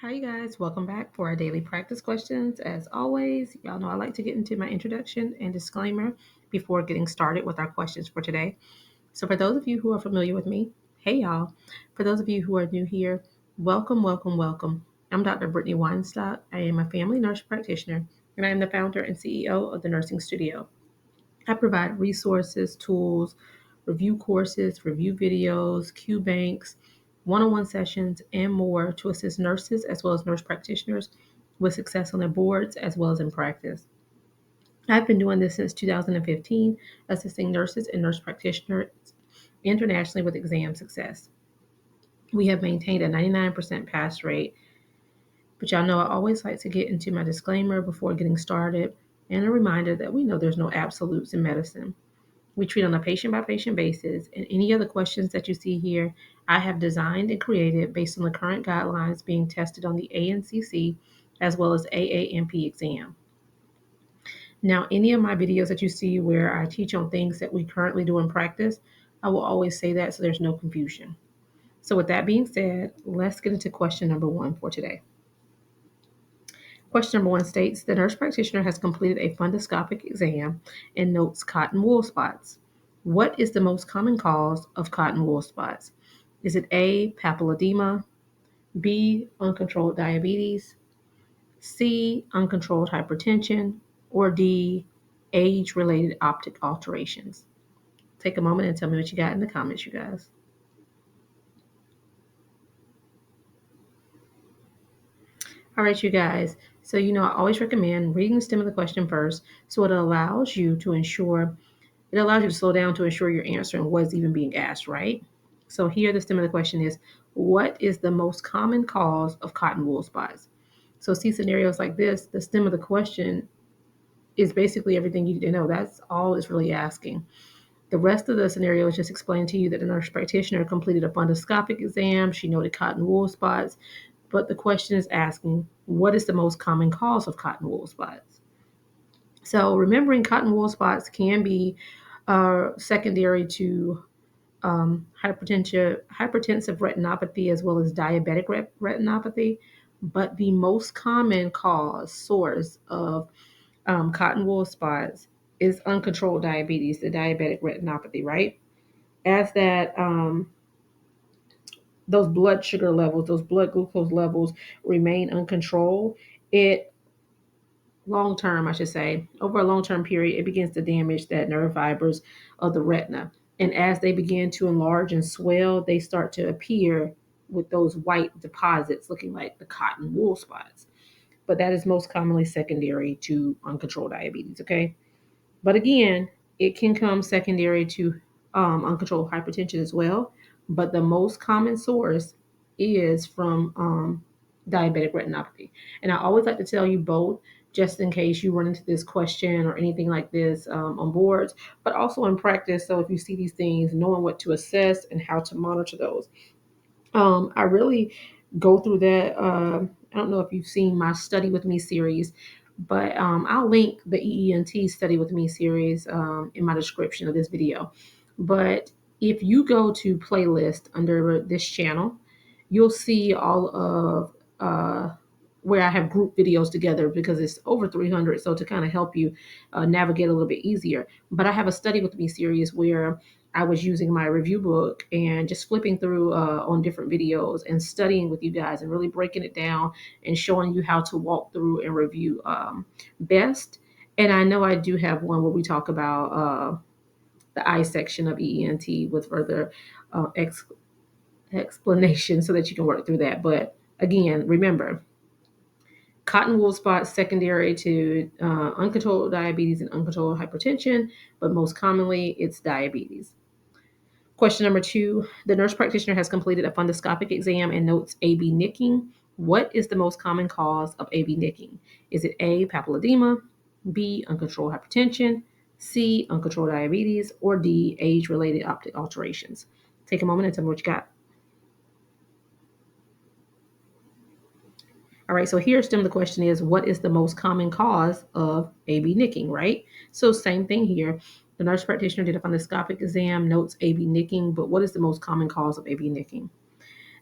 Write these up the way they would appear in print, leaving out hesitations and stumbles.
Hi, you guys. Welcome back for our daily practice questions. As always, y'all know I like to get into my introduction and disclaimer before getting started with our questions for today. So, for those of you who are familiar with me, hey, y'all. For those of you who are new here, welcome, welcome, welcome. I'm Dr. Brittany Weinstock. I am a family nurse practitioner, and I am the founder and CEO of the Nursing Studio. I provide resources, tools, review courses, review videos, Q banks, one on one sessions, and more to assist nurses as well as nurse practitioners with success on their boards as well as in practice. I've been doing this since 2015, assisting nurses and nurse practitioners internationally with exam success. We have maintained a 99% pass rate, but y'all know I always like to get into my disclaimer before getting started and a reminder that we know there's no absolutes in medicine. We treat on a patient by patient basis, and any other questions that you see here, I have designed and created based on the current guidelines being tested on the ANCC as well as AAMP exam. Now, any of my videos that you see where I teach on things that we currently do in practice, I will always say that so there's no confusion. So, with that being said, let's get into question number one for today. Question number one states the nurse practitioner has completed a fundoscopic exam and notes cotton wool spots. What is the most common cause of cotton wool spots? Is it A, papilledema, B, uncontrolled diabetes, C, uncontrolled hypertension, or D, age related optic alterations? Take a moment and tell me what you got in the comments, you guys. All right, you guys. So, I always recommend reading the stem of the question first so it allows you to slow down to ensure you're answering what's even being asked, right? So here the stem of the question is, what is the most common cause of cotton wool spots? So see scenarios like this, the stem of the question is basically everything you need to know. That's all it's really asking. The rest of the scenario is just explaining to you that the nurse practitioner completed a fundoscopic exam. She noted cotton wool spots, but the question is asking, what is the most common cause of cotton wool spots? So remembering cotton wool spots can be secondary to hypertensive retinopathy as well as diabetic retinopathy. But the most common source of cotton wool spots is uncontrolled diabetes, the diabetic retinopathy, right? As that those blood sugar levels, those blood glucose levels remain uncontrolled, it long term, I should say, over a long term period, it begins to damage that nerve fibers of the retina. And as they begin to enlarge and swell, they start to appear with those white deposits looking like the cotton wool spots. But that is most commonly secondary to uncontrolled diabetes, okay? But again, it can come secondary to uncontrolled hypertension as well. But the most common source is from diabetic retinopathy. And I always like to tell you both, just in case you run into this question or anything like this on boards, but also in practice. So if you see these things, knowing what to assess and how to monitor those. I really go through that. I don't know if you've seen my Study With Me series, but I'll link the EENT Study With Me series in my description of this video. But if you go to playlist under this channel, you'll see all of where I have group videos together because it's over 300. So to kind of help you navigate a little bit easier. But I have a Study With Me series where I was using my review book and just flipping through on different videos and studying with you guys and really breaking it down and showing you how to walk through and review best. And I know I do have one where we talk about the I section of EENT with further explanation so that you can work through that. But again, remember, cotton wool spots secondary to uncontrolled diabetes and uncontrolled hypertension, but most commonly it's diabetes. Question number two, the nurse practitioner has completed a fundoscopic exam and notes AB nicking. What is the most common cause of AB nicking? Is it A, papilledema, B, uncontrolled hypertension, C, uncontrolled diabetes, or D, age-related optic alterations? Take a moment and tell me what you got. All right, so here's the question is, what is the most common cause of AB nicking, right? So same thing here. The nurse practitioner did a fundoscopic exam, notes AB nicking, but what is the most common cause of AB nicking?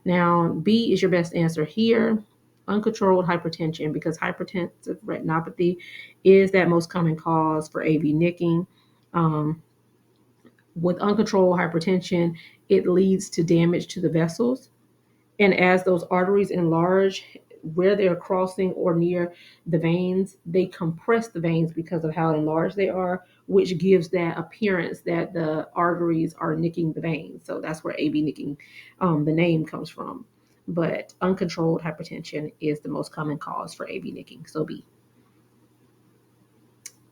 Now, B is your best answer here. uncontrolled hypertension, because hypertensive retinopathy is that most common cause for AV nicking. Um, with uncontrolled hypertension, it leads to damage to the vessels. And as those arteries enlarge where they're crossing or near the veins, they compress the veins because of how enlarged they are, which gives that appearance that the arteries are nicking the veins. So that's where AV nicking, the name comes from. But uncontrolled hypertension is the most common cause for AV nicking. So B.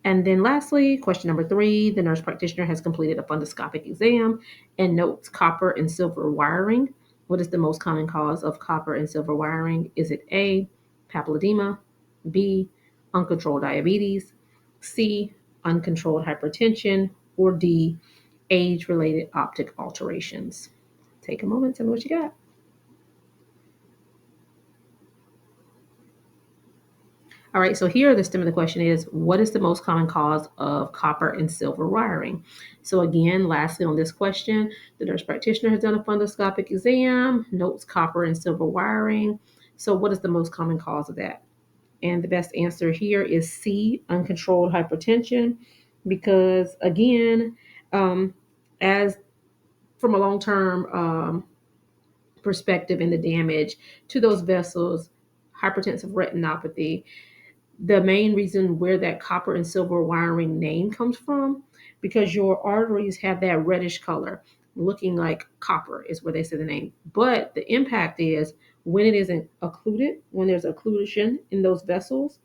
And then lastly, question number 3, the nurse practitioner has completed a fundoscopic exam and notes copper and silver wiring. What is the most common cause of copper and silver wiring? Is it A, papilledema, B, uncontrolled diabetes, C, uncontrolled hypertension, or D, age-related optic alterations? Take a moment, tell me what you got. All right, so here the stem of the question is, what is the most common cause of copper and silver wiring? So again, lastly on this question, the nurse practitioner has done a fundoscopic exam, notes copper and silver wiring. So what is the most common cause of that? And the best answer here is C, uncontrolled hypertension, because again, as from a long-term perspective in the damage to those vessels, hypertensive retinopathy, the main reason where that copper and silver wiring name comes from, because your arteries have that reddish color looking like copper is where they say the name. But the impact is when it isn't occluded, when there's occlusion in those vessels,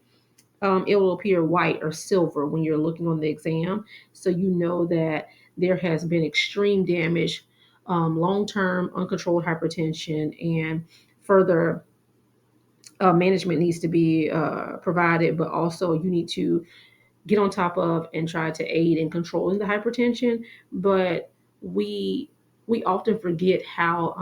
it will appear white or silver when you're looking on the exam. So you know that there has been extreme damage, long-term uncontrolled hypertension, and further management needs to be provided, but also you need to get on top of and try to aid in controlling the hypertension. But we we often forget how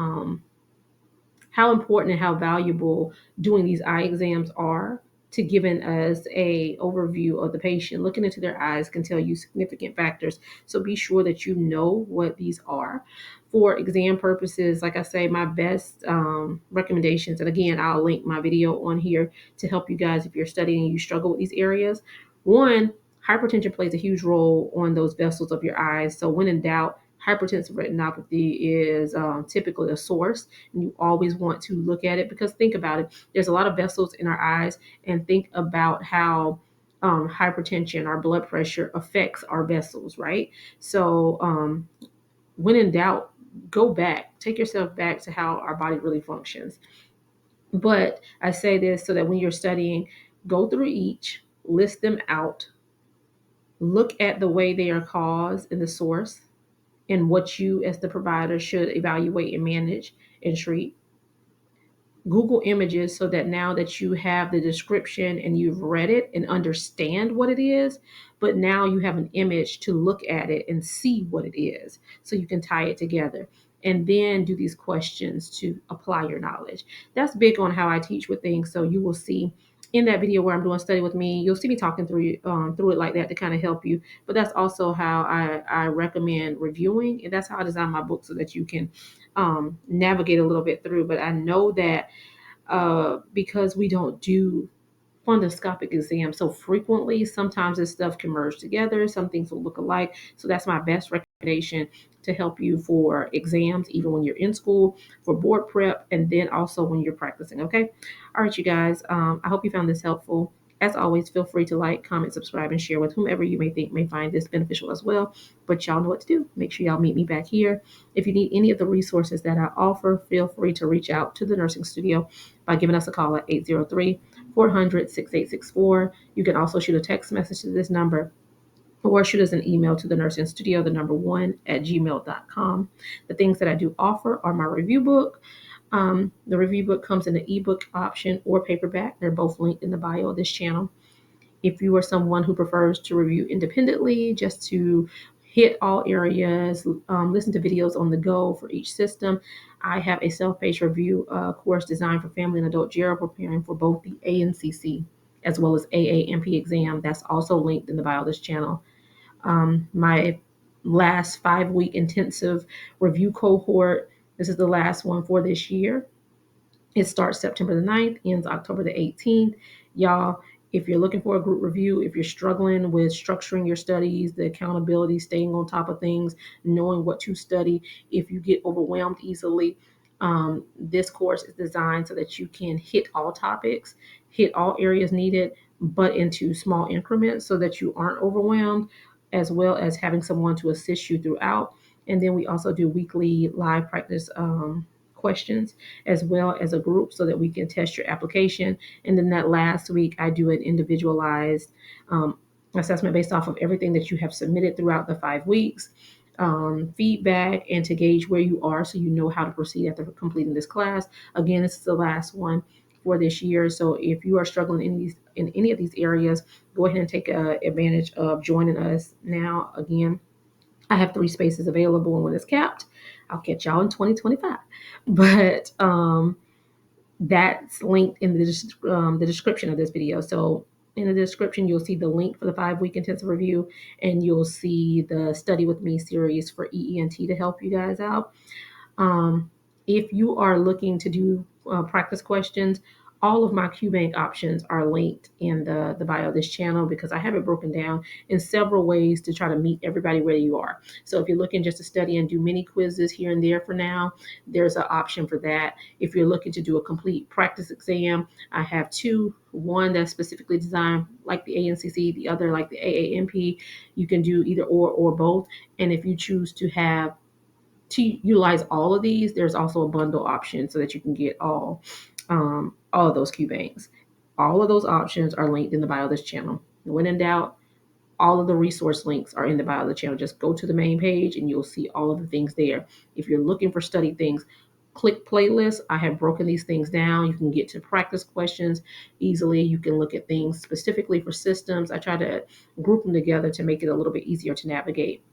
important and how valuable doing these eye exams are to giving us a overview of the patient. Looking into their eyes can tell you significant factors. So be sure that you know what these are. For exam purposes, like I say, my best recommendations, and again, I'll link my video on here to help you guys if you're studying and you struggle with these areas. One, hypertension plays a huge role on those vessels of your eyes. So when in doubt, hypertensive retinopathy is typically a source, and you always want to look at it, because think about it, there's a lot of vessels in our eyes, and think about how hypertension, our blood pressure, affects our vessels, right? So when in doubt, go back, take yourself back to how our body really functions. But I say this so that when you're studying, go through each, list them out, look at the way they are caused in the source, and what you as the provider should evaluate and manage and treat. Google images so that now that you have the description and you've read it and understand what it is, but now you have an image to look at it and see what it is so you can tie it together. And then do these questions to apply your knowledge. That's big on how I teach with things. So you will see in that video where I'm doing study with me, you'll see me talking through it like that to kind of help you. But that's also how I recommend reviewing, and that's how I design my book so that you can navigate a little bit through. But I know that because we don't do fundoscopic exams so frequently, sometimes this stuff can merge together. Some things will look alike. So that's my best recommendation to help you for exams, even when you're in school, for board prep, and then also when you're practicing. Okay. All right, you guys. I hope you found this helpful. As always, feel free to like, comment, subscribe, and share with whomever you may think may find this beneficial as well. But y'all know what to do. Make sure y'all meet me back here. If you need any of the resources that I offer, feel free to reach out to the nursing studio by giving us a call at 803 400 6864. You can also shoot a text message to this number or shoot us an email to the nursing studio, the number 1 at gmail.com. The things that I do offer are my review book. The review book comes in the ebook option or paperback. They're both linked in the bio of this channel. If you are someone who prefers to review independently, just to hit all areas, listen to videos on the go for each system, I have a self-paced review course designed for family and adult GERA preparing for both the ANCC as well as AAMP exam. That's also linked in the bio of this channel. My last 5-week intensive review cohort, this is the last one for this year. It starts September the 9th, ends October the 18th. Y'all, if you're looking for a group review, if you're struggling with structuring your studies, the accountability, staying on top of things, knowing what to study, if you get overwhelmed easily, this course is designed so that you can hit all topics, hit all areas needed, but into small increments so that you aren't overwhelmed, as well as having someone to assist you throughout. And then we also do weekly live practice questions as well as a group so that we can test your application. And then that last week, I do an individualized assessment based off of everything that you have submitted throughout the 5 weeks, feedback, and to gauge where you are so you know how to proceed after completing this class. Again, this is the last one for this year. So if you are struggling in any of these areas, go ahead and take advantage of joining us now. Again, I have 3 spaces available, and when it's capped, I'll catch y'all in 2025. But that's linked in the description of this video. So in the description, you'll see the link for the 5 week intensive review, and you'll see the Study With Me series for EENT to help you guys out. If you are looking to do practice questions, all of my QBank options are linked in the bio of this channel because I have it broken down in several ways to try to meet everybody where you are. So if you're looking just to study and do mini quizzes here and there for now, there's an option for that. If you're looking to do a complete practice exam, I have two. One that's specifically designed like the ANCC, the other like the AAMP. You can do either or both. And if you choose to have to utilize all of these, there's also a bundle option so that you can get all of those QBanks. All of those options are linked in the bio of this channel. When in doubt, all of the resource links are in the bio of the channel. Just go to the main page and you'll see all of the things there. If you're looking for study things, click playlist. I have broken these things down. You can get to practice questions easily. You can look at things specifically for systems. I try to group them together to make it a little bit easier to navigate.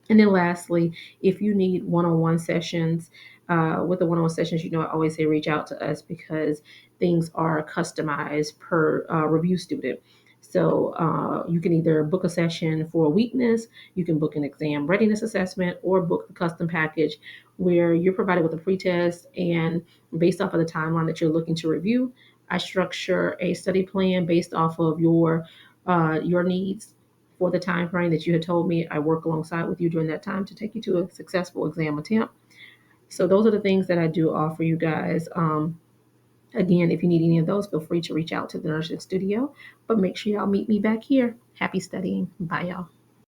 And then lastly, if you need one-on-one sessions, with the one-on-one sessions, I always say reach out to us because things are customized per review student. So you can either book a session for a weakness, you can book an exam readiness assessment, or book the custom package where you're provided with a pretest. And based off of the timeline that you're looking to review, I structure a study plan based off of your needs for the time frame that you had told me. I work alongside with you during that time to take you to a successful exam attempt. So those are the things that I do offer you guys. Again, if you need any of those, feel free to reach out to the nursing studio. But make sure y'all meet me back here. Happy studying. Bye, y'all.